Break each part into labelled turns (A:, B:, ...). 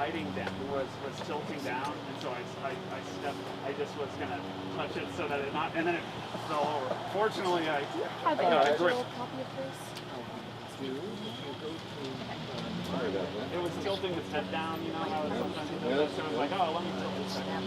A: sliding down, was tilting down, and so I just was gonna touch it so that it not, and then it fell over. Fortunately, I got the grip.
B: Copy of this?
C: Sorry about that.
A: It was tilting its head down, you know how it sometimes it does that, so I was like, oh, let me tilt this second.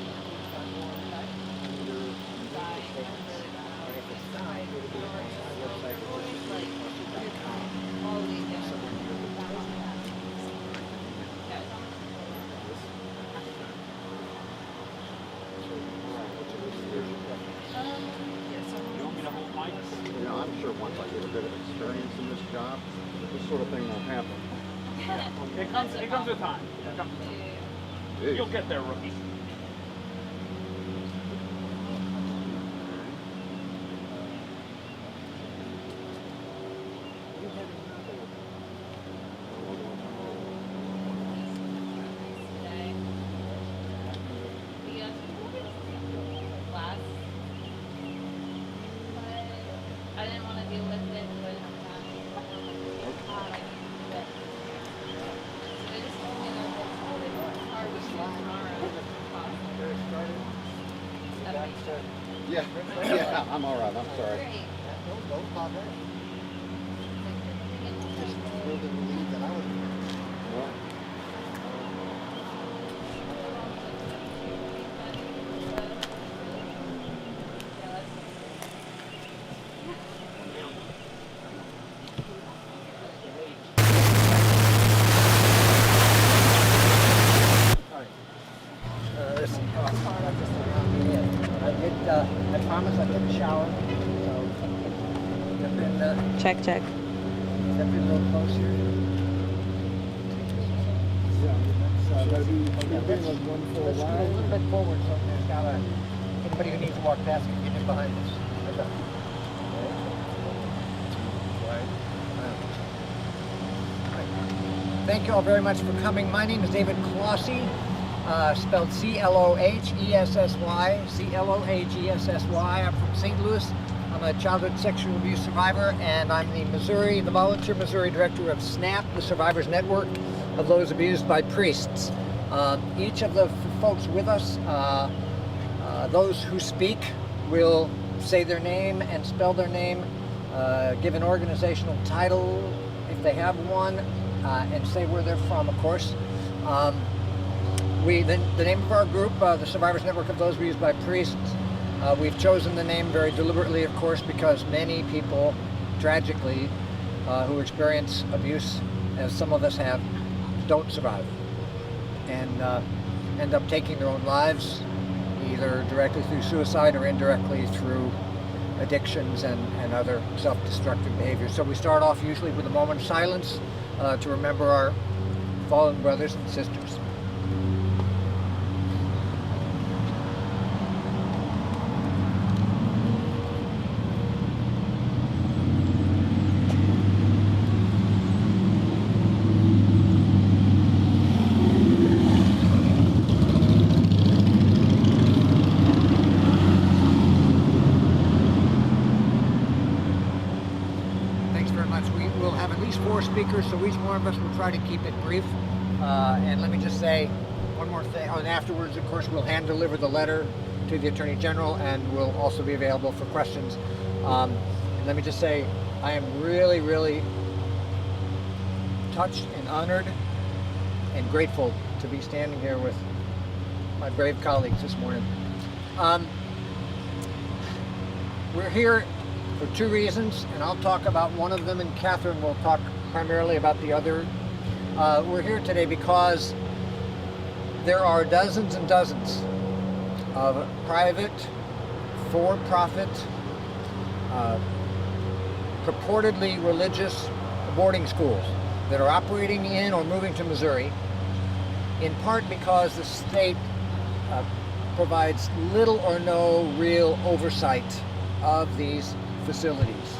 A: You want me to hold mics?
C: You know, I'm sure once I get a bit of experience in this job, this sort of thing won't happen.
A: It comes with time.
C: Jeez.
A: You'll get there, rookie.
B: I didn't want to deal with it, but
C: Yeah, I'm all right. I'm sorry. Well,
D: I promise I didn't shower, so
E: Check.
D: step in a little closer. Let's go a little bit forward so there's got anybody who needs to walk past can get in behind us. Thank you all very much for coming. My name is David Clohessy. Spelled C-L-O-H-E-S-S-Y, C-L-O-H-E-S-S-Y. I'm from St. Louis. I'm a childhood sexual abuse survivor, and I'm the volunteer Missouri director of SNAP, the Survivors Network of those abused by priests. Each of the folks with us, those who speak, will say their name and spell their name, give an organizational title if they have one, and say where they're from, of course. The name of our group, the Survivors Network of Those Abused by Priests, we've chosen the name very deliberately, of course, because many people, tragically, who experience abuse, as some of us have, don't survive and end up taking their own lives, either directly through suicide or indirectly through addictions and other self-destructive behaviors. So we start off usually with a moment of silence to remember our fallen brothers and sisters. Speakers, so each one of us will try to keep it brief. And let me just say one more thing. And afterwards, of course, we'll hand deliver the letter to the Attorney General, and we'll also be available for questions. And let me just say, I am really, really touched and honored and grateful to be standing here with my brave colleagues this morning. We're here for two reasons, and I'll talk about one of them, and Catherine will talk primarily about the other. We're here today because there are dozens and dozens of private, for-profit, purportedly religious boarding schools that are operating in or moving to Missouri, in part because the state provides little or no real oversight of these facilities.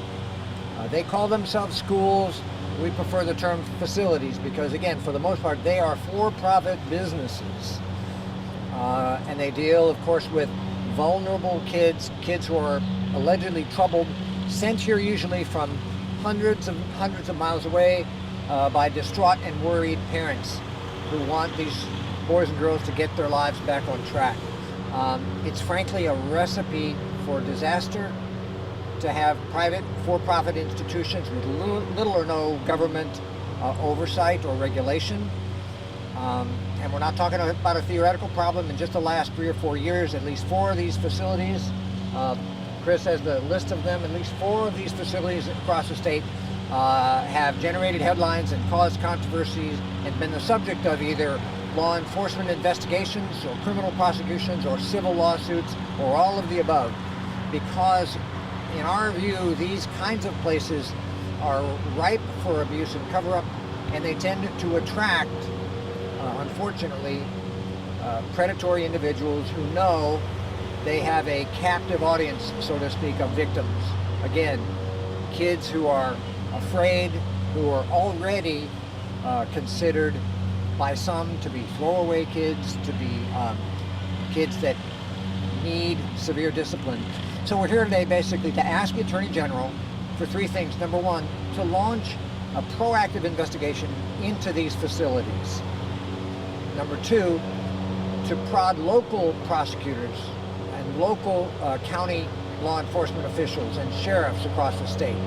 D: They call themselves schools. We prefer the term facilities because, again, for the most part, they are for-profit businesses. And they deal, of course, with vulnerable kids who are allegedly troubled, sent here usually from hundreds of miles away by distraught and worried parents who want these boys and girls to get their lives back on track. It's frankly a recipe for disaster to have private for-profit institutions with little or no government oversight or regulation. And we're not talking about a theoretical problem. In just the last 3 or 4 years, at least 4 of these facilities, Chris has the list of them, at least 4 of these facilities across the state have generated headlines and caused controversies and been the subject of either law enforcement investigations or criminal prosecutions or civil lawsuits or all of the above, because in our view these kinds of places are ripe for abuse and cover-up, and they tend to attract unfortunately predatory individuals who know they have a captive audience, so to speak, of victims. Again, kids who are afraid, who are already considered by some to be throwaway kids, to be kids that need severe discipline. So we're here today basically to ask the Attorney General for 3 things. Number 1, to launch a proactive investigation into these facilities. Number 2, to prod local prosecutors and local county law enforcement officials and sheriffs across the state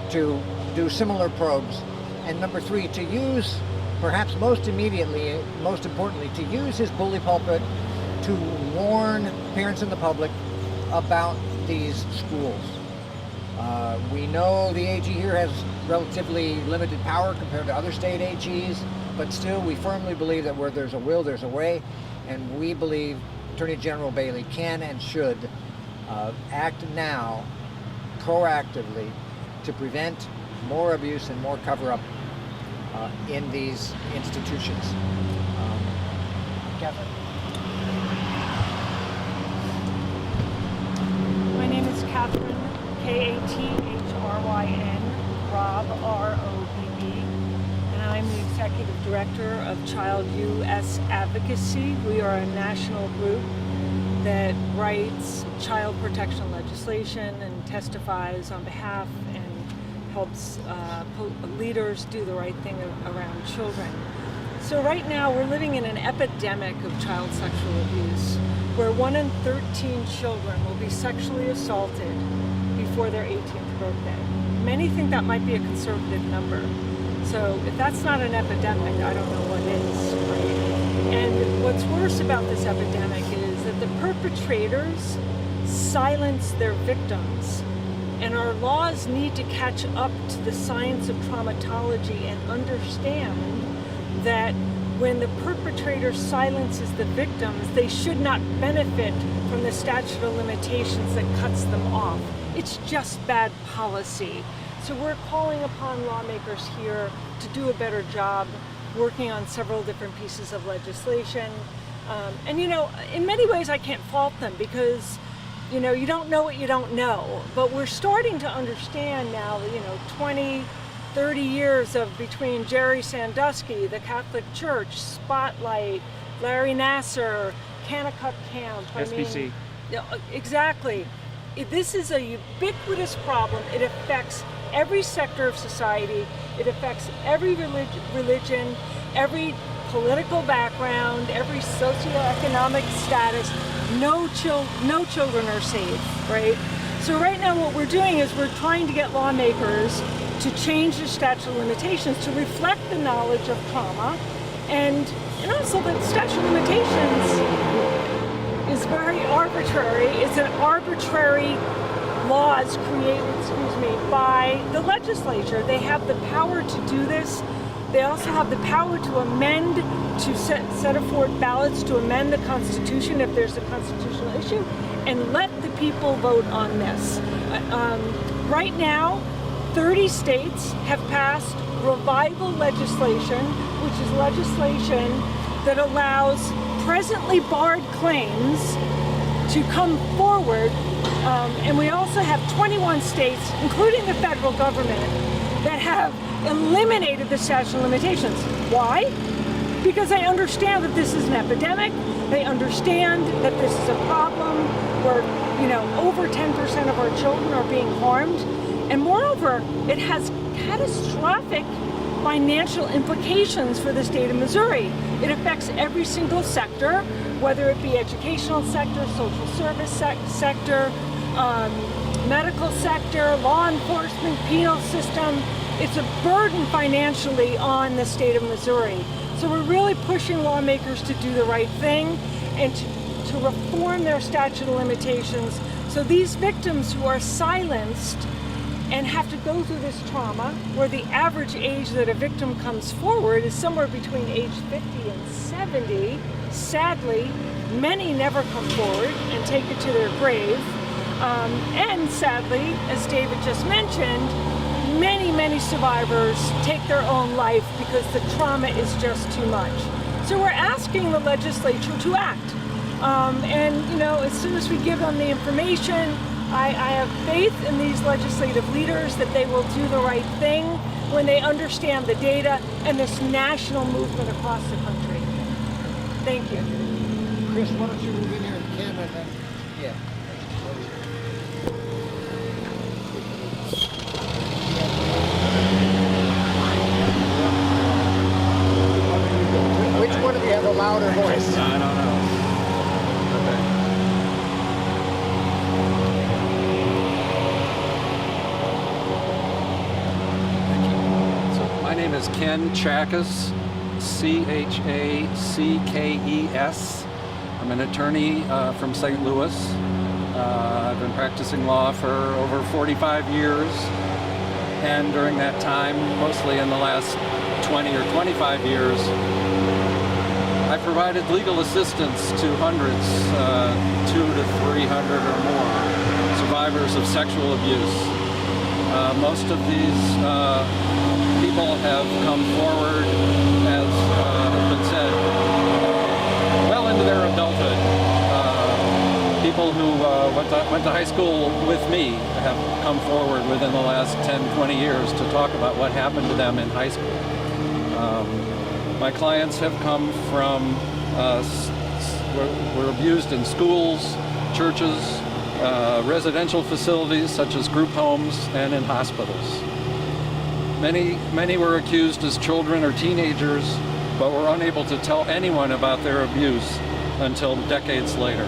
D: to do similar probes. And number 3, to use, perhaps most immediately, most importantly, to use his bully pulpit to warn parents and the public about these schools. We know the AG here has relatively limited power compared to other state AGs, but still we firmly believe that where there's a will, there's a way, and we believe Attorney General Bailey can and should act now proactively to prevent more abuse and more cover-up in these institutions. Catherine?
E: My name is Catherine, Kathryn, Robb, ROBB, and I'm the Executive Director of Child U.S. Advocacy. We are a national group that writes child protection legislation and testifies on behalf and helps leaders do the right thing around children. So right now we're living in an epidemic of child sexual abuse, where 1 in 13 children will be sexually assaulted before their 18th birthday. Many think that might be a conservative number. So if that's not an epidemic, I don't know what is, right? And what's worse about this epidemic is that the perpetrators silence their victims. And our laws need to catch up to the science of traumatology and understand that when the perpetrator silences the victims, they should not benefit from the statute of limitations that cuts them off. It's just bad policy. So we're calling upon lawmakers here to do a better job working on several different pieces of legislation. And you know, in many ways I can't fault them because you know, you don't know what you don't know, but we're starting to understand now that, 20, 30 years of between Jerry Sandusky, the Catholic Church, Spotlight, Larry Nassar, Kanakuk Camp.
A: SBC.
E: Exactly. This is a ubiquitous problem. It affects every sector of society. It affects every religion, every political background, every socioeconomic status. No children are safe, right? So right now what we're doing is we're trying to get lawmakers to change the statute of limitations to reflect the knowledge of trauma, and also that statute of limitations is very arbitrary. It's an arbitrary laws created, by the legislature. They have the power to do this. They also have the power to amend, to set forth ballots to amend the Constitution if there's a constitutional issue, and let the people vote on this. Right now, 30 states have passed revival legislation, which is legislation that allows presently barred claims to come forward. And we also have 21 states, including the federal government, that have eliminated the statute of limitations. Why? Because they understand that this is an epidemic. They understand that this is a problem where, over 10% of our children are being harmed. And moreover, it has catastrophic financial implications for the state of Missouri. It affects every single sector, whether it be educational sector, social service sector, medical sector, law enforcement, penal system. It's a burden financially on the state of Missouri. So we're really pushing lawmakers to do the right thing and to reform their statute of limitations, so these victims who are silenced and have to go through this trauma, where the average age that a victim comes forward is somewhere between age 50 and 70. Sadly, many never come forward and take it to their grave. And sadly, as David just mentioned, many survivors take their own life because the trauma is just too much. So we're asking the legislature to act. And you know, as soon as we give them the information, I have faith in these legislative leaders that they will do the right thing when they understand the data and this national movement across the country. Thank you.
D: Chris, why don't you move in here and Ken, and then, yeah. Which one of you has a louder voice?
F: I don't know. So my name is Ken Chackes, Chackes. I'm an attorney from St. Louis. I've been practicing law for over 45 years, and during that time, mostly in the last 20 or 25 years, I provided legal assistance to hundreds, 200 to 300 or more, survivors of sexual abuse. Most of these people have come forward, as has been said, well into their adulthood. People who went to high school with me have come forward within the last 10, 20 years to talk about what happened to them in high school. My clients have come from, were abused in schools, churches, residential facilities such as group homes, and in hospitals. Many were accused as children or teenagers, but were unable to tell anyone about their abuse until decades later.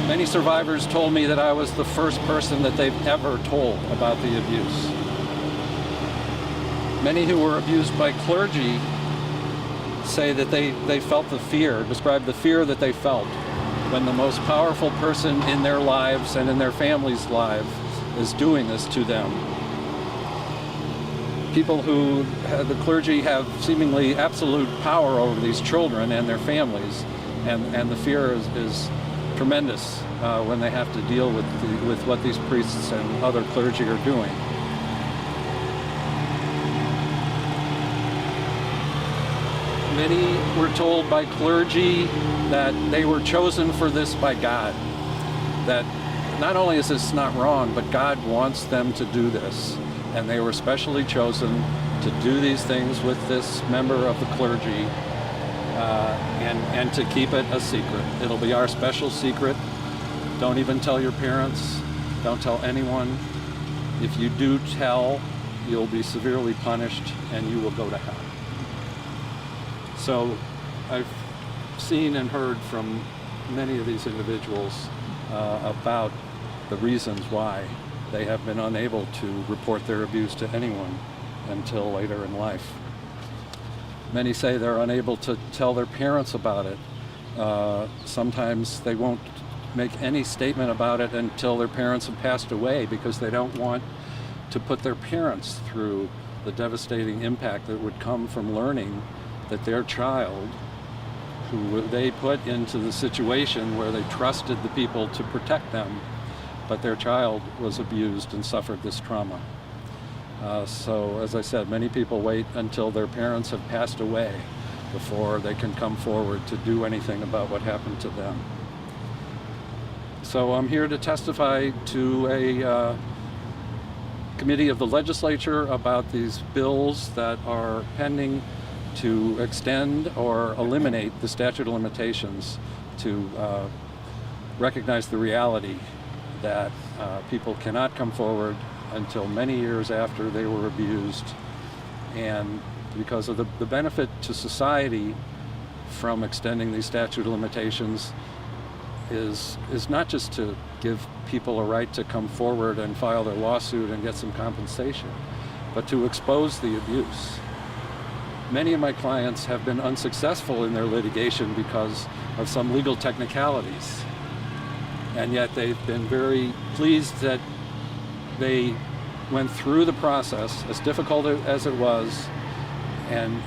F: Many survivors told me that I was the first person that they've ever told about the abuse. Many who were abused by clergy say that they felt the fear, describe the fear that they felt when the most powerful person in their lives and in their families' lives is doing this to them. People who, the clergy, have seemingly absolute power over these children and their families, and the fear is tremendous when they have to deal with what these priests and other clergy are doing. Many were told by clergy that they were chosen for this by God. That not only is this not wrong, but God wants them to do this. And they were specially chosen to do these things with this member of the clergy and to keep it a secret. It'll be our special secret. Don't even tell your parents. Don't tell anyone. If you do tell, you'll be severely punished and you will go to hell. So I've seen and heard from many of these individuals about the reasons why they have been unable to report their abuse to anyone until later in life. Many say they're unable to tell their parents about it. Sometimes they won't make any statement about it until their parents have passed away because they don't want to put their parents through the devastating impact that would come from learning that their child, who they put into the situation where they trusted the people to protect them, but their child was abused and suffered this trauma. So, as I said, many people wait until their parents have passed away before they can come forward to do anything about what happened to them. So I'm here to testify to a committee of the legislature about these bills that are pending to extend or eliminate the statute of limitations to recognize the reality that people cannot come forward until many years after they were abused And because of the benefit to society from extending these statute of limitations is not just to give people a right to come forward and file their lawsuit and get some compensation, but to expose the abuse. Many of my clients have been unsuccessful in their litigation because of some legal technicalities, and yet they've been very pleased that they went through the process, as difficult as it was, and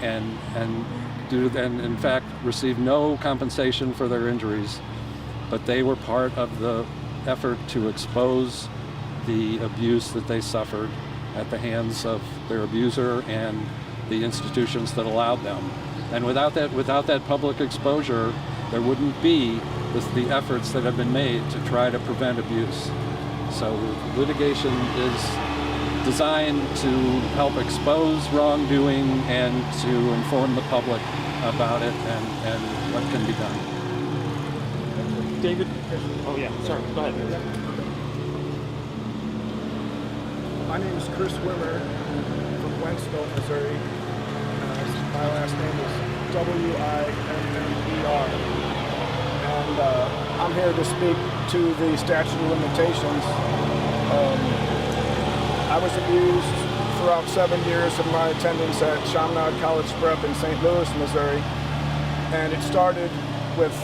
F: in fact received no compensation for their injuries, but they were part of the effort to expose the abuse that they suffered at the hands of their abuser and the institutions that allowed them. And without that public exposure, there wouldn't be the efforts that have been made to try to prevent abuse. So litigation is designed to help expose wrongdoing and to inform the public about it and what can be done.
A: David? Oh yeah, sorry, go ahead.
G: My name is Chris Wimmer from Wentzville, Missouri. My last name is Wimmer. And I'm here to speak to the statute of limitations. I was abused throughout 7 years of my attendance at Chaminade College Prep in St. Louis, Missouri. And it started with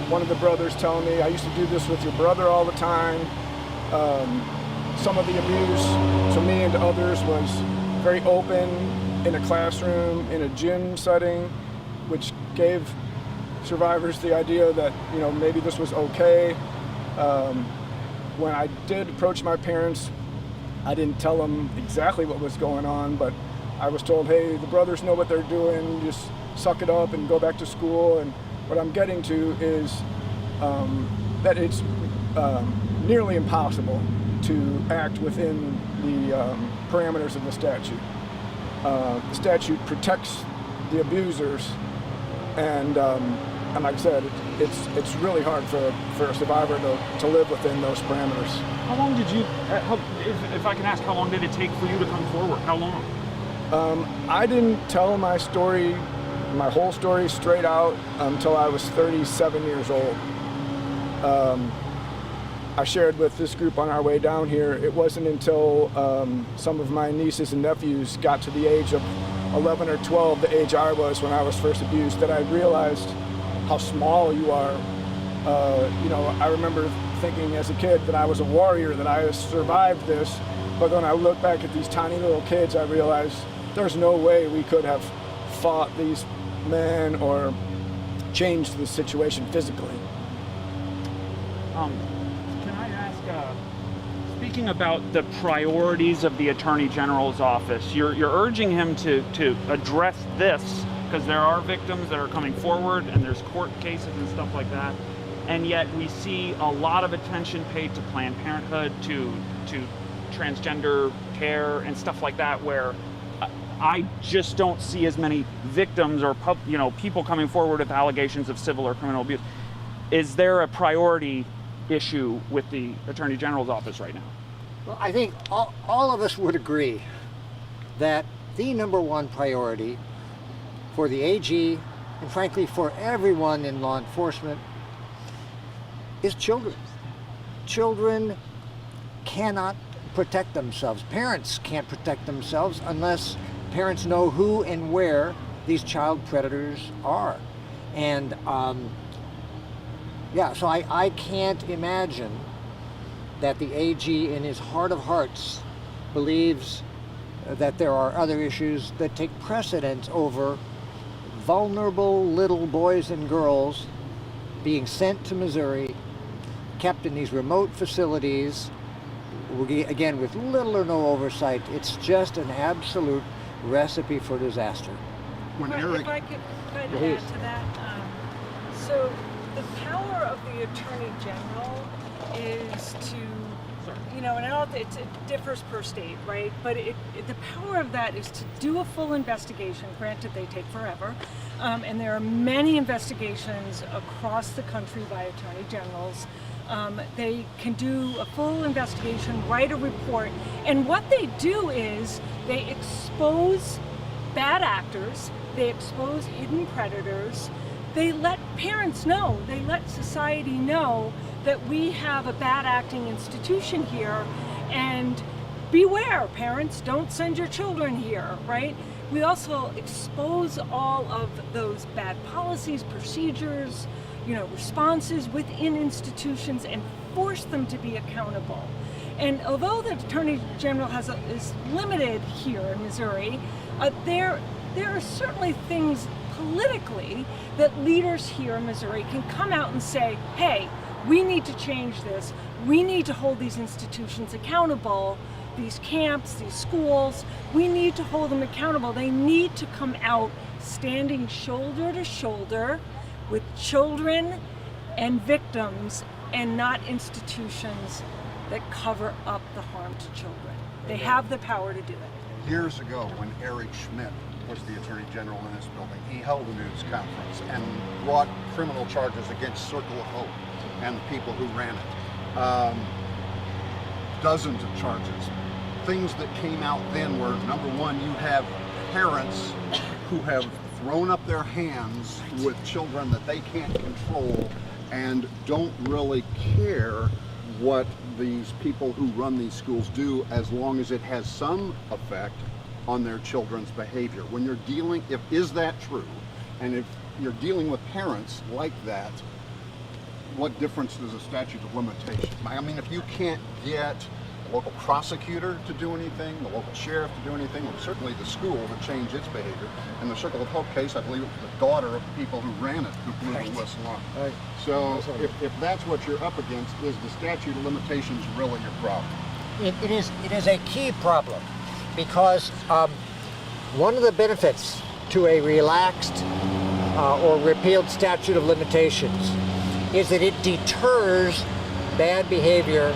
G: one of the brothers telling me, I used to do this with your brother all the time. Some of the abuse to me and to others was very open in a classroom, in a gym setting, which gave survivors the idea that, you know, maybe this was okay. When I did approach my parents, I didn't tell them exactly what was going on, but I was told, hey, the brothers know what they're doing, just suck it up and go back to school. And what I'm getting to is that it's nearly impossible to act within the parameters of the statute. The statute protects the abusers, and like I said, it's really hard for a survivor to live within those parameters.
A: How long did you, if I can ask, how long did it take for you to come forward? How long?
G: I didn't tell my story, my whole story straight out until I was 37 years old. I shared with this group on our way down here. It wasn't until some of my nieces and nephews got to the age of 11 or 12, the age I was when I was first abused, that I realized how small you are. You know, I remember thinking as a kid that I was a warrior, that I survived this, but when I look back at these tiny little kids, I realized there's no way we could have fought these men or changed the situation physically.
A: Can I ask, speaking about the priorities of the Attorney General's office, you're urging him to address this because there are victims that are coming forward and there's court cases and stuff like that, and yet we see a lot of attention paid to Planned Parenthood, to transgender care and stuff like that, where I just don't see as many victims or people coming forward with allegations of civil or criminal abuse. Is there a priority issue with the Attorney General's office right now?
D: Well, I think all of us would agree that the number one priority for the AG, and frankly for everyone in law enforcement, is children. Children cannot protect themselves. Parents can't protect themselves unless parents know who and where these child predators are. And so I can't imagine that the AG in his heart of hearts believes that there are other issues that take precedence over vulnerable little boys and girls being sent to Missouri, kept in these remote facilities, again with little or no oversight. It's just an absolute recipe for disaster.
E: If I could kind of add to that. So the power of the Attorney General is to, and it differs per state, right? But the power of that is to do a full investigation. Granted, they take forever. And there are many investigations across the country by Attorney Generals. They can do a full investigation, write a report, and what they do is they expose bad actors, they expose hidden predators, they let parents know, they let society know that we have a bad acting institution here, and beware, parents, don't send your children here, right? We also expose all of those bad policies, procedures, responses within institutions and force them to be accountable. And although the Attorney General is limited here in Missouri, there are certainly things politically that leaders here in Missouri can come out and say, hey, we need to change this. We need to hold these institutions accountable, these camps, these schools. We need to hold them accountable. They need to come out standing shoulder to shoulder with children and victims, and not institutions that cover up the harm to children. They have the power to do it.
C: Years ago, when Eric Schmidt was the Attorney General in this building, he held a news conference and brought criminal charges against Circle of Hope and the people who ran it. Dozens of charges. Things that came out then were, number one, you have parents who have thrown up their hands with children that they can't control and don't really care what these people who run these schools do, as long as it has some effect on their children's behavior. When you're dealing, is that true? And if you're dealing with parents like that, what difference does a statute of limitations? I mean, if you can't get a local prosecutor to do anything, the local sheriff to do anything, or certainly the school to change its behavior. In the Circle of Hope case, I believe it was the daughter of the people who ran it who blew the whistle on.
D: Right.
C: So if that's what you're up against, is the statute of limitations really your problem?
D: It is a key problem, because one of the benefits to a relaxed or repealed statute of limitations is that it deters bad behavior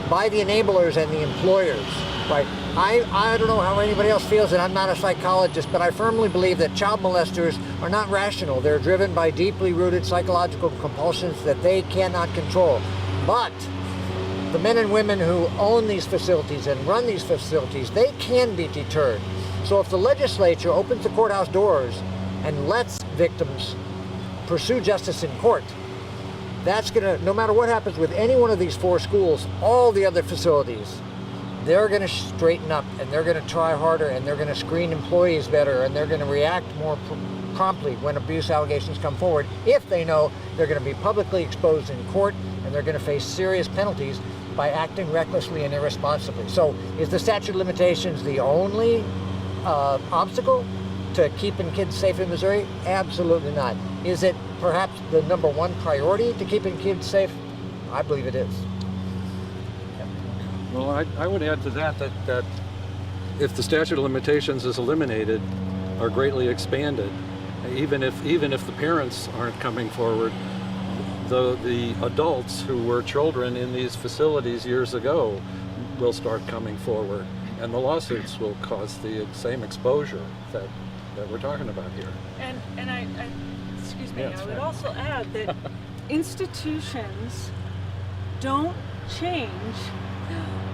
D: by the enablers and the employers. Right? I don't know how anybody else feels, and I'm not a psychologist, but I firmly believe that child molesters are not rational. They're driven by deeply rooted psychological compulsions that they cannot control. But the men and women who own these facilities and run these facilities, they can be deterred. So if the legislature opens the courthouse doors and lets victims pursue justice in court, that's gonna, no matter what happens with any one of these 4 schools, all the other facilities, they're gonna straighten up, and they're gonna try harder, and they're gonna screen employees better, and they're gonna react more promptly when abuse allegations come forward, if they know they're gonna be publicly exposed in court, and they're gonna face serious penalties by acting recklessly and irresponsibly. So is the statute of limitations the only obstacle to keeping kids safe in Missouri? Absolutely not. Is it perhaps the number 1 priority to keeping kids safe? I believe it is.
F: Well, I would add to that if the statute of limitations is eliminated or greatly expanded, even if the parents aren't coming forward, the adults who were children in these facilities years ago will start coming forward, and the lawsuits will cause the same exposure that we're talking about here.
E: And I excuse me,
F: Yeah,
E: I would
F: fine.
E: also add that institutions don't change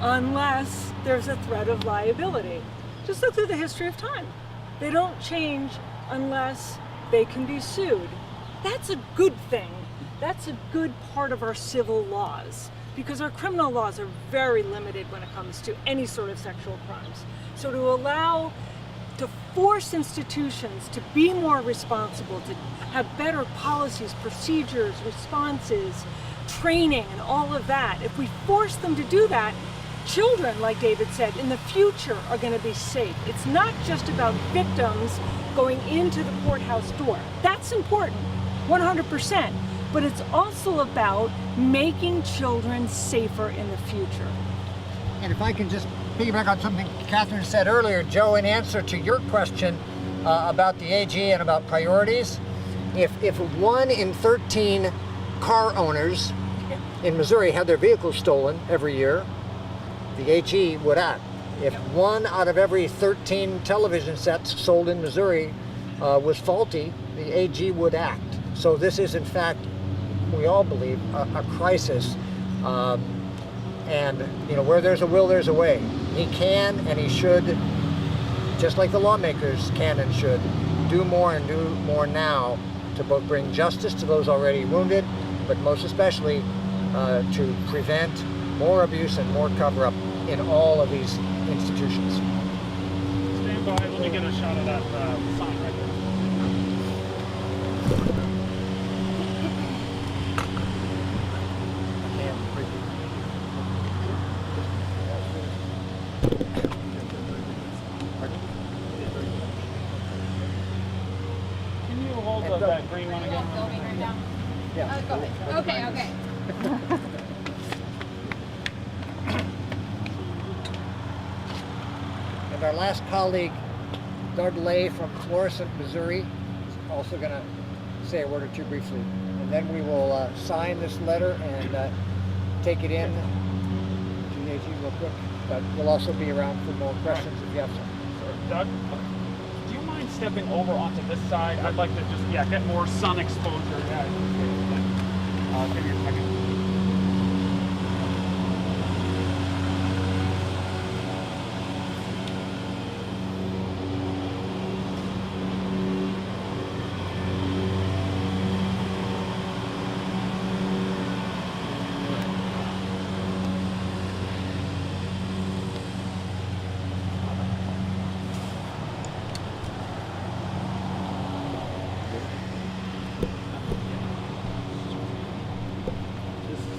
E: unless there's a threat of liability. Just look through the history of time. They don't change unless they can be sued. That's a good thing. That's a good part of our civil laws, because our criminal laws are very limited when it comes to any sort of sexual crimes. So to force institutions to be more responsible, to have better policies, procedures, responses, training, and all of that, if we force them to do that, children, like David said, in the future are going to be safe. It's not just about victims going into the courthouse door. That's important, 100%. But it's also about making children safer in the future.
D: And if I can just piggyback on something Catherine said earlier, Joe, in answer to your question about the AG and about priorities, if 1 in 13 car owners in Missouri had their vehicles stolen every year, the AG would act. If 1 out of every 13 television sets sold in Missouri was faulty, the AG would act. So this is, in fact, we all believe, a crisis. And where there's a will, there's a way. He can and he should just like the lawmakers can and should, do more and do more now to both bring justice to those already wounded, but most especially to prevent more abuse and more cover-up in all of these institutions.
A: Stand by. Let me get a shot of that sign right there. Can you hold that green one again?
B: Going right now?
D: Yeah.
B: Go ahead. Okay, okay.
D: And our last colleague, Doug Lay from Florissant, Missouri, is also going to say a word or two briefly. And then we will sign this letter and take it in to the AG real quick. But we'll also be around for more questions if you have some.
A: Doug, do you mind stepping over onto this side? I'd like to just, get more sun exposure. Yeah, give me a second.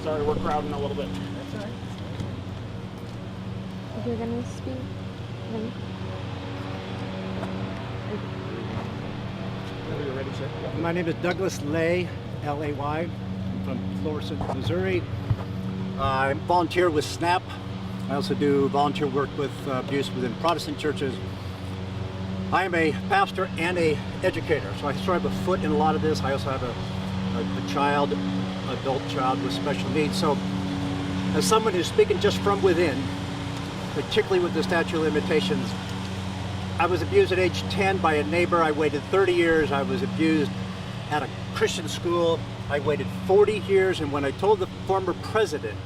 A: Sorry, we're crowding a little bit.
D: That's all right.
H: If you're gonna speak, then
A: Whenever you're ready, sir.
I: My name is Douglas Lay, L-A-Y. I'm from Florissant, Missouri. I volunteer with SNAP. I also do volunteer work with abuse within Protestant churches. I am a pastor and a educator, so I sort of have a foot in a lot of this. I also have a adult child with special needs. So as someone who's speaking just from within, particularly with the statute of limitations, I was abused at age 10 by a neighbor. I waited 30 years. I was abused at a Christian school. I waited 40 years, and when I told the former president,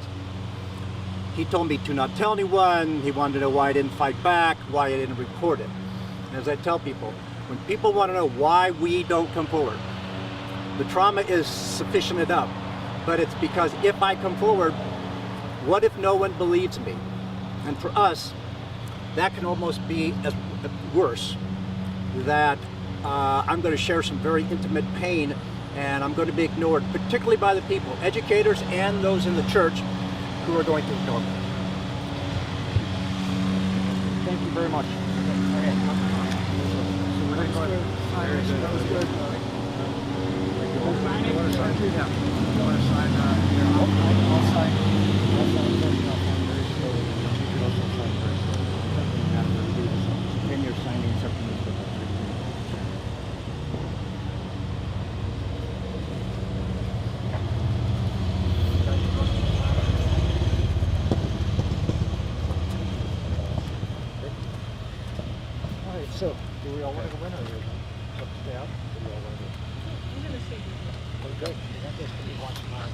I: he told me to not tell anyone. He wanted to know why I didn't fight back, why I didn't report it. And as I tell people, when people want to know why we don't come forward, the trauma is sufficient enough, but it's because if I come forward, what if no one believes me? And for us, that can almost be as worse, that I'm going to share some very intimate pain and I'm going to be ignored, particularly by the people, educators and those in the church who are going to ignore me.
A: Thank you very much.
D: That was good.
A: Signing?
D: You want to sign? Yeah. You want to sign? I'll sign. I'll sign very slowly. You can also sign very slowly. It doesn't matter to do this. Then you're signing something that's good. All right, so do we all want to go in or are you up to stay out? Do we all want to go?
E: I'm gonna say
D: Oh, good. You got this to be watching mine.